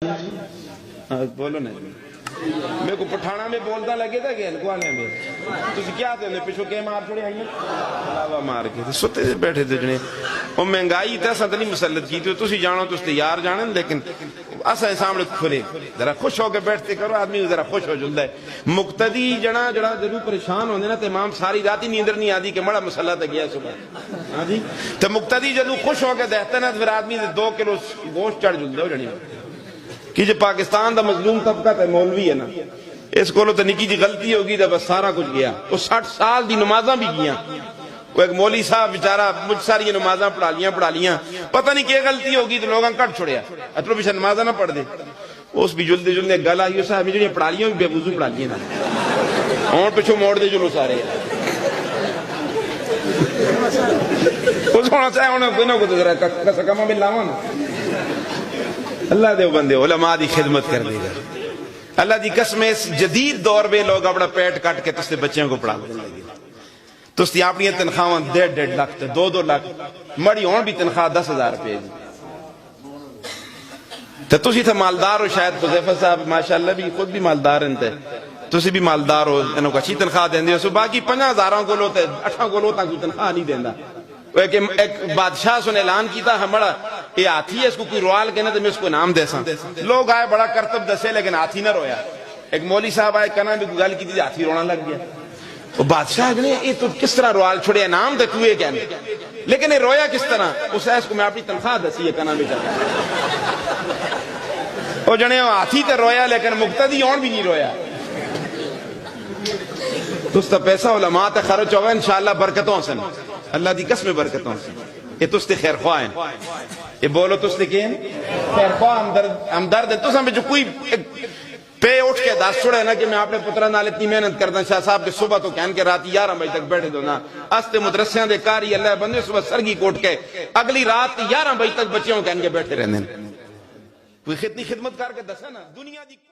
بولو نا میرے کو پٹھانا میں بولتا لگے تھا کہ انکو آنے میں تسی کیا تھے انہیں پیچھو کے مار چھوڑے آئیں علاوہ مار کے تھے سوتے سے بیٹھے تھے جنے وہ مہنگائی تھا ساتھ نہیں مسلط کی تھی تسی جانو تو تیار جانے لیکن اسا سامنے کھلے ذرا خوش ہو کے بیٹھتے کرو آدمی ذرا خوش ہو جلدہ ہے مقتدی جنا ضرور پریشان ہوندے نا تو امام ساری راتی نیندر نہیں آدھی کہ مڑا مسلح تک گیا صبح ہاں جی تو مقتدی جدو خوش ہو کے دیکھتا نا تو پھر آدمی 2 کلو گوشت چڑھ جلدہ ہو جنی کہ جو پاکستان دا مظلوم طبقہ تے مولوی ہے نا اس کو تو نکی جی غلطی ہوگی تو بس سارا کچھ گیا وہ 60 سال دی نمازاں بھی گیا وہ ایک مولوی صاحب بیچارہ مجھ ساری نمازاں پڑھا لیاں پتہ نہیں کیا غلطی ہوگی تو لوگاں کٹ چھوڑیا اترو پیچھے نمازاں نہ پڑھ دے اس بھی جلدے گل آئی صاحب جڑی پڑھا لیاں بے وضو پڑھا لیاں اور پیچھو موڑ دے جلو سارے اس ہونا چاہے انہیں کوئی نہ کوئی ذرا کسکمہ میں لاؤں نا اللہ دے بندے علماء دی خدمت کر دے گا اللہ دی قسم اس جدید دور میں لوگ اپنا پیٹ کٹ کے تستے بچیاں کو پڑھا لگے تستی اپنی تنخواہ 1.5 لاکھ 2 لاکھ مڑی ہون بھی تنخواہ 10,000 روپے تو تسی تھا مالدار ہو شاید حذیفہ صاحب ماشاءاللہ بھی خود بھی مالدار انتے تسی بھی مالدار ہو انہوں کو اچھی تنخواہ دیں دے سو باقی 50,000 کو لوتے 8 کو لوتا کوئی تنخواہ نہیں دیں دا ایک بادشاہ سن اعلان کیتا ہمارا یہ ہاتھی ہے اس کو کوئی روال کہنا تو میں اس کو نام دے ساں لوگ آئے بڑا کرتب دسے لیکن ہاتھی نہ رویا ایک مولی صاحب آئے کہنا بھی گل کی تھی ہاتھی رونا لگ گیا وہ بادشاہ کہنے یہ تو کس طرح روال چھوڑے نام دے تو یہ کہنے لیکن یہ رویا کس طرح اس کو میں اپنی تنخواہ دسی ہے کہنا بھی چاہتا وہ جنے ہاتھی تے رویا لیکن مقتدی اور بھی نہیں رویا تو اس تا پیسہ علماء تے خرچ ہوگا انشاءاللہ برکتوں سے اللہ دی قسم برکتوں سے یہ تستے خیر خواہ ہیں یہ بولو تستے کیا ہیں خیر خواہ ہمدرد ہے تو سمجھ جو کوئی پے اٹھ کے داس چھوڑے نا کہ میں اپنے پترہ نال اتنی محنت کرتا شاہ صاحب کے صبح تو کہن کے راتی 11 بجے تک بیٹھے دو نا استے مدرسیاں دے کاری اللہ بندے صبح سرگی کوٹ کے اگلی رات 11 بجے تک بچیوں کہن کے بیٹھے رہنے کوئی خدمت کر کے دسا نا دنیا دی